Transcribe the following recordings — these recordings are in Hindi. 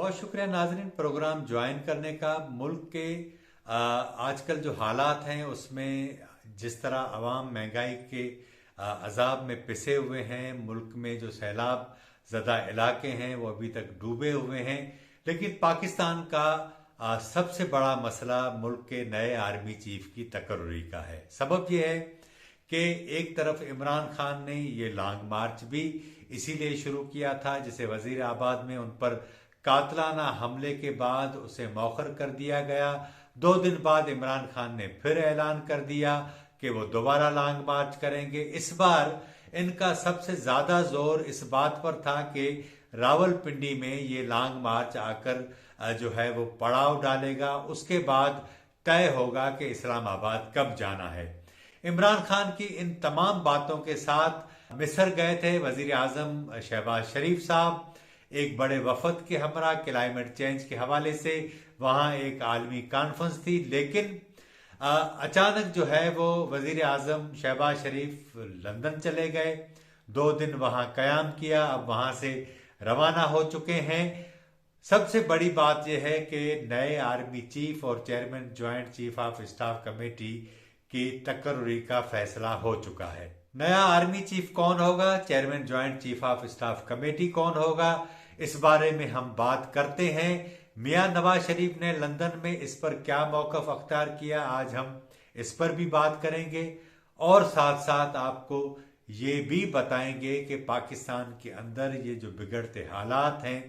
बहुत शुक्रिया नाजरीन प्रोग्राम ज्वाइन करने का। मुल्क के आजकल जो हालात हैं उसमें जिस तरह आवाम महंगाई के अजाब में पिसे हुए हैं, मुल्क में जो सैलाब ज़दा इलाके हैं वो अभी तक डूबे हुए हैं। लेकिन पाकिस्तान का सबसे बड़ा मसला मुल्क के नए आर्मी चीफ की तकर्री का है। सबब यह है कि एक तरफ इमरान खान ने ये लॉन्ग मार्च भी इसीलिए शुरू किया था जिसे वजीर आबाद में उन पर कातलाना हमले के बाद उसे मौखर कर दिया गया। 2 दिन बाद इमरान खान ने फिर ऐलान कर दिया कि वो दोबारा लॉन्ग मार्च करेंगे। इस बार इनका सबसे ज्यादा जोर इस बात पर था कि रावलपिंडी में ये लॉन्ग मार्च आकर जो है वो पड़ाव डालेगा, उसके बाद तय होगा कि इस्लामाबाद कब जाना है। इमरान खान की इन तमाम बातों के साथ मिस्र गए थे वजीर आजम शहबाज शरीफ साहब एक बड़े वफद के हमरा क्लाइमेट चेंज के हवाले से। वहां एक आलमी कॉन्फ्रेंस थी, लेकिन अचानक जो है वो वजीर आजम शहबाज शरीफ लंदन चले गए। 2 दिन वहां कयाम किया, अब वहां से रवाना हो चुके हैं। सबसे बड़ी बात यह है कि नए आर्मी चीफ और chairman joint chief of staff committee की तकर्री का फैसला हो चुका है। नया आर्मी चीफ कौन होगा, chairman joint chief of staff committee कौन होगा, इस बारे में हम बात करते हैं। मियां नवाज शरीफ ने लंदन में इस पर क्या मौकफ अख्तियार किया, आज हम इस पर भी बात करेंगे। और साथ साथ आपको ये भी बताएंगे कि पाकिस्तान के अंदर ये जो बिगड़ते हालात हैं,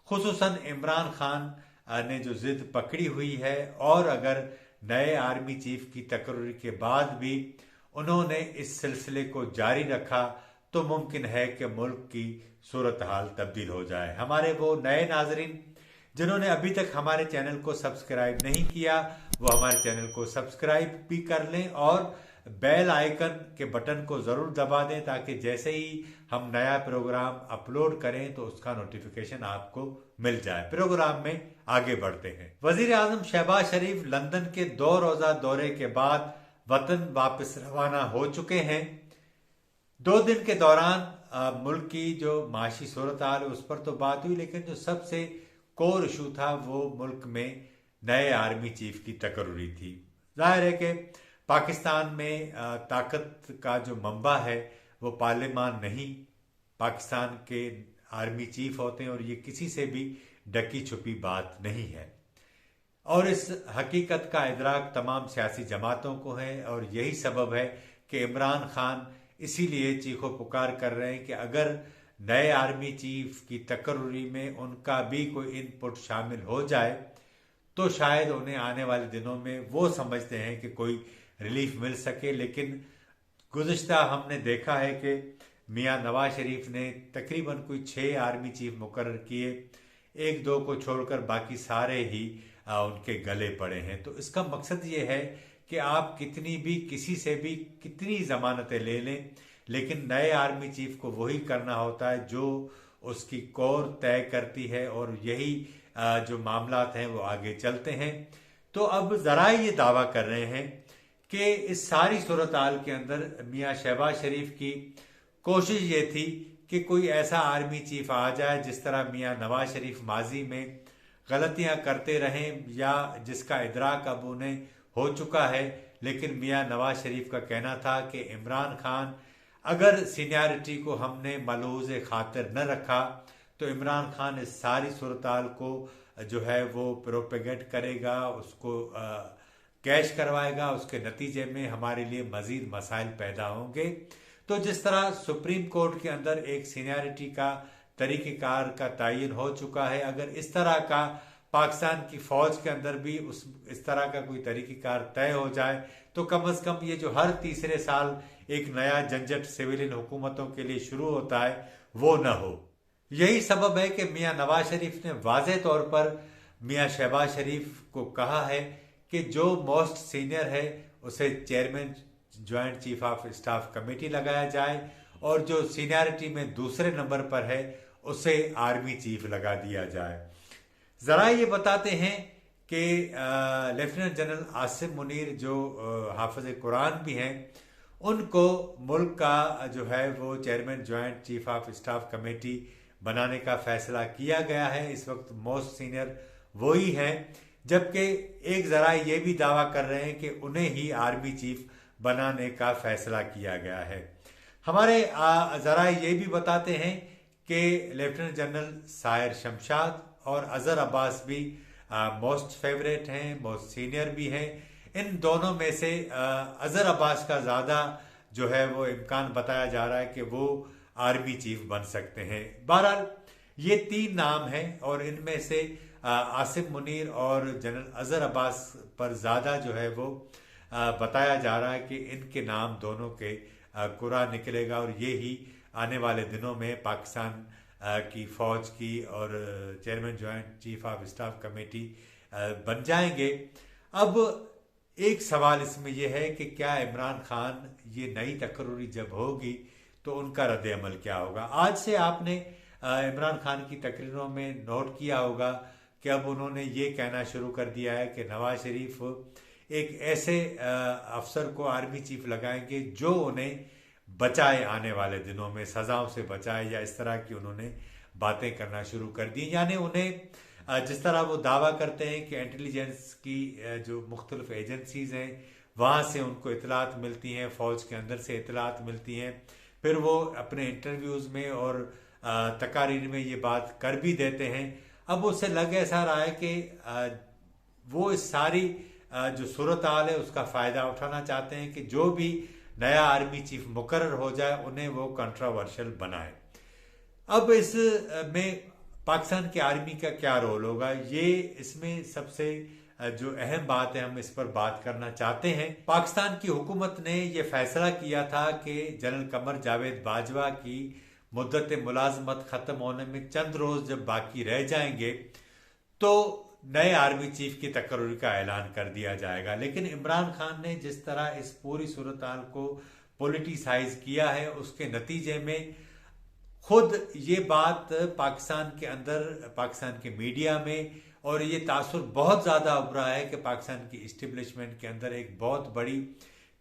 खुसूसन इमरान खान ने जो जिद पकड़ी हुई है और अगर नए आर्मी चीफ की तकर्री के बाद भी उन्होंने इस सिलसिले को जारी रखा तो मुमकिन है कि मुल्क की सूरत हाल तब्दील हो जाए। हमारे वो नए नाजरीन जिन्होंने अभी तक हमारे चैनल को सब्सक्राइब नहीं किया वो हमारे चैनल को सब्सक्राइब भी कर लें और बेल आइकन के बटन को जरूर दबा दें ताकि जैसे ही हम नया प्रोग्राम अपलोड करें तो उसका नोटिफिकेशन आपको मिल जाए। प्रोग्राम में आगे बढ़ते हैं। वजीर आजम शहबाज शरीफ लंदन के 2 रोजा दौरे के बाद वतन वापस रवाना हो चुके हैं। 2 दिन के दौरान मुल्क की जो माशी सूरत हाल है उस पर तो बात हुई, लेकिन जो सबसे कोर इशू था वो मुल्क में नए आर्मी चीफ की तकर्री थी। जाहिर है कि पाकिस्तान में ताकत का जो मंबा है वो पार्लियामान नहीं, पाकिस्तान के आर्मी चीफ होते हैं और ये किसी से भी ढकी छुपी बात नहीं है। और इस हकीकत का इदराक तमाम सियासी जमातों को है और यही सबब है कि इमरान खान इसीलिए चीखो पुकार कर रहे हैं कि अगर नए आर्मी चीफ की तकर्री में उनका भी कोई इनपुट शामिल हो जाए तो शायद उन्हें आने वाले दिनों में वो समझते हैं कि कोई रिलीफ मिल सके। लेकिन गुज़िश्ता हमने देखा है कि मियां नवाज शरीफ ने तकरीबन कोई 6 आर्मी चीफ मुकर्रर किए, 1-2 को छोड़कर बाकी सारे ही उनके गले पड़े हैं। तो इसका मकसद ये है कि आप कितनी भी किसी से भी कितनी जमानतें ले लें, लेकिन नए आर्मी चीफ को वही करना होता है जो उसकी कोर तय करती है और यही जो मामलात हैं वो आगे चलते हैं। तो अब जरा ये दावा कर रहे हैं कि इस सारी सूरत हाल के अंदर मियां शहबाज शरीफ की कोशिश ये थी कि कोई ऐसा आर्मी चीफ आ जाए जिस तरह मियां नवाज शरीफ माजी में गलतियां करते रहें या जिसका इदराक अब उन्हें हो चुका है। लेकिन मियां नवाज शरीफ का कहना था कि इमरान खान अगर सीनियरिटी को हमने मलहूज खातिर न रखा तो इमरान खान इस सारी सूरत हाल को जो है वो प्रोपेगेट करेगा, उसको कैश करवाएगा, उसके नतीजे में हमारे लिए मजीद मसाइल पैदा होंगे। तो जिस तरह सुप्रीम कोर्ट के अंदर एक सीनियरिटी का तरीक़ेकार का तयन हो चुका है, अगर इस तरह का पाकिस्तान की फौज के अंदर भी इस तरह का कोई तरीक़ेकार तय हो जाए तो कम अज कम ये जो हर तीसरे साल एक नया झंझट सिविलियन हुकूमतों के लिए शुरू होता है वो न हो। यही सबब है कि मियां नवाज शरीफ ने वाज़ेह तौर पर मियां शहबाज शरीफ को कहा है कि जो मोस्ट सीनियर है उसे chairman joint chief of staff committee लगाया जाए और जो सीनियरिटी में दूसरे नंबर पर है उसे आर्मी चीफ लगा दिया जाए। जरा ये बताते हैं कि लेफ्टिनेंट जनरल आसिम मुनीर जो हाफिज कुरान भी हैं उनको मुल्क का जो है वो chairman joint chief of staff committee बनाने का फैसला किया गया है। इस वक्त मोस्ट सीनियर वो ही हैं, जबकि एक जरा ये भी दावा कर रहे हैं कि उन्हें ही आर्मी चीफ बनाने का फैसला किया गया है। हमारे जरा ये भी बताते हैं कि लेफ्टिनेंट जनरल सायर शमशाद और अजहर अब्बास भी मोस्ट फेवरेट हैं, मोस्ट सीनियर भी हैं। इन दोनों में से अजहर अब्बास का ज़्यादा जो है वो इम्कान बताया जा रहा है कि वो आर्मी चीफ बन सकते हैं। बहरहाल ये 3 नाम हैं और इनमें से आसिम मुनीर और जनरल अजहर अब्बास पर ज़्यादा जो है वो बताया जा रहा है कि इनके नाम दोनों के कुरा निकलेगा और ये ही आने वाले दिनों में पाकिस्तान की फौज की और chairman joint chief of staff committee बन जाएंगे। अब एक सवाल इसमें यह है कि क्या इमरान खान ये नई तकरीरी जब होगी तो उनका रद्द अमल क्या होगा। आज से आपने इमरान खान की तकरीरों में नोट किया होगा कि अब उन्होंने ये कहना शुरू कर दिया है कि नवाज शरीफ एक ऐसे अफसर को आर्मी चीफ लगाएंगे जो उन्हें बचाए, आने वाले दिनों में सजाओं से बचाए, या इस तरह की उन्होंने बातें करना शुरू कर दी। यानी उन्हें जिस तरह वो दावा करते हैं कि इंटेलिजेंस की जो मुख्तलिफ एजेंसीज हैं वहाँ से उनको इतलात मिलती हैं, फौज के अंदर से इतलात मिलती हैं, फिर वो अपने इंटरव्यूज़ में और तकारीर में ये बात कर भी देते हैं। अब उससे लग ऐसा रहा है कि वो इस सारी जो सूरत हाल है उसका फ़ायदा उठाना चाहते हैं कि जो भी नया आर्मी चीफ मुकर्रर हो जाए उन्हें वो कंट्रोवर्शियल बनाए। अब इस में पाकिस्तान की आर्मी का क्या रोल होगा, ये इसमें सबसे जो अहम बात है, हम इस पर बात करना चाहते हैं। पाकिस्तान की हुकूमत ने ये फैसला किया था कि जनरल कमर जावेद बाजवा की मुद्दत मुलाजमत ख़त्म होने में चंद रोज़ जब बाकी रह जाएंगे तो नए आर्मी चीफ की तकर्री का ऐलान कर दिया जाएगा। लेकिन इमरान खान ने जिस तरह इस पूरी सूरत हाल को पॉलिटिसाइज किया है उसके नतीजे में खुद ये बात पाकिस्तान के अंदर, पाकिस्तान के मीडिया में, और ये तासुर बहुत ज़्यादा उभरा है कि पाकिस्तान की इस्टेब्लिशमेंट के अंदर एक बहुत बड़ी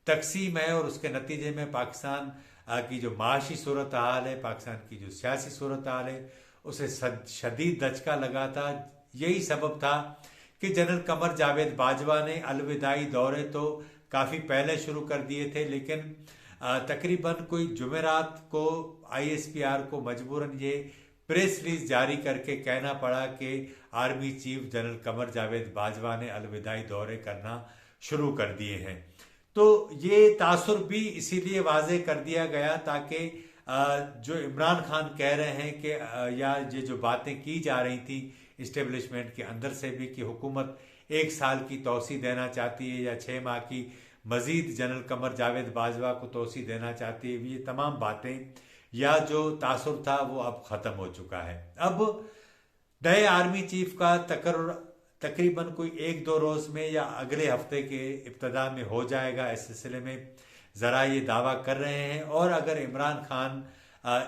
तकसीम है और उसके नतीजे में पाकिस्तान की जो माशी सूरत हाल है, पाकिस्तान की जो सियासी सूरत हाल है, उसे शदीद दचका लगा था। यही सबब था कि जनरल कमर जावेद बाजवा ने अलविदाई दौरे तो काफ़ी पहले शुरू कर दिए थे, लेकिन तकरीबन कोई जुमेरात को ISPR को मजबूरन ये प्रेस रिलीज जारी करके कहना पड़ा कि army chief general Qamar Javed Bajwa ने अलविदाई दौरे करना शुरू कर दिए हैं। तो ये तासुर भी इसीलिए वाजे कर दिया गया ताकि जो इमरान खान कह रहे हैं कि या ये जो बातें की जा रही थी इस्टेब्लिशमेंट के अंदर से भी कि हुकूमत 1 साल की तोसी देना चाहती है या 6 माह की मजीद जनरल कमर जावेद बाजवा को तोसी देना चाहती है, ये तमाम बातें या जो तासुर था वो अब ख़त्म हो चुका है। अब नए आर्मी चीफ का तकरीबन कोई 1-2 रोज़ में या अगले हफ्ते के इब्तदा में हो जाएगा, इस सिलसिले में ज़रा ये दावा कर रहे हैं। और अगर इमरान खान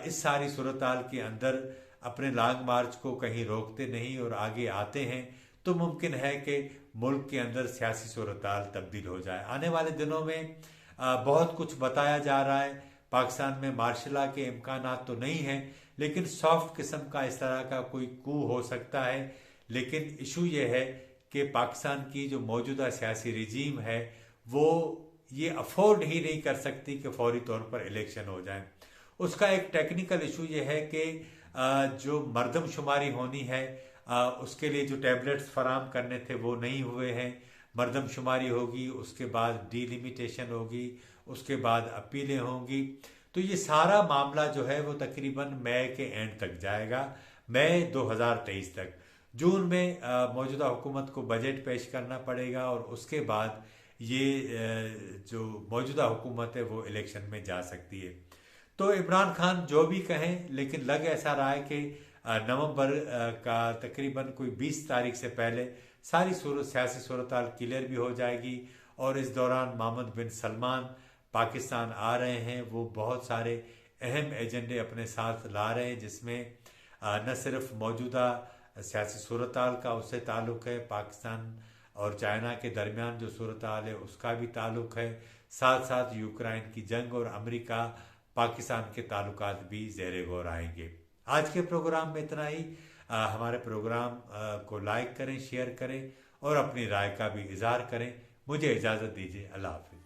इस सारी सूरत हाल के अंदर अपने लॉन्ग मार्च को कहीं रोकते नहीं और आगे आते हैं तो मुमकिन है कि मुल्क के अंदर सियासी सूरत हाल तब्दील हो जाए। आने वाले दिनों में बहुत कुछ बताया जा रहा है। पाकिस्तान में मार्शल लॉ के इम्कानात तो नहीं हैं, लेकिन सॉफ्ट किस्म का इस तरह का कोई कू हो सकता है। लेकिन इशू ये है कि पाकिस्तान की जो मौजूदा सियासी रिजीम है वो ये अफोर्ड ही नहीं कर सकती कि फौरी तौर पर इलेक्शन हो जाए। उसका एक टेक्निकल इशू ये है कि जो मरदमशुमारी होनी है उसके लिए जो टैबलेट्स फराम करने थे वो नहीं हुए हैं। मरदमशुमारी होगी, उसके बाद डिलिमिटेशन होगी, उसके बाद अपीलें होंगी। तो ये सारा मामला जो है वो तकरीबन मई के एंड तक जाएगा, मई 2023 तक। जून में मौजूदा हुकूमत को बजट पेश करना पड़ेगा और उसके बाद ये जो मौजूदा हुकूमत है वो इलेक्शन में जा सकती है। तो इमरान खान जो भी कहें, लेकिन लग ऐसा रहा है कि नवंबर का तकरीबन कोई 20 तारीख से पहले सारी सियासी सूरत हाल क्लियर भी हो जाएगी। और इस दौरान मोहम्मद बिन सलमान पाकिस्तान आ रहे हैं, वो बहुत सारे अहम एजेंडे अपने साथ ला रहे हैं, जिसमें न सिर्फ मौजूदा सियासी सूरत हाल का उससे ताल्लुक़ है, पाकिस्तान और चाइना के दरमियान जो सूरत हाल है उसका भी ताल्लुक़ है, साथ साथ यूक्रेन की जंग और अमेरिका पाकिस्तान के ताल्लुकात भी ज़ेरे गौर आएंगे। आज के प्रोग्राम में इतना ही। हमारे प्रोग्राम को लाइक करें, शेयर करें और अपनी राय का भी इजहार करें। मुझे इजाज़त दीजिए। अल्लाह हाफिज़।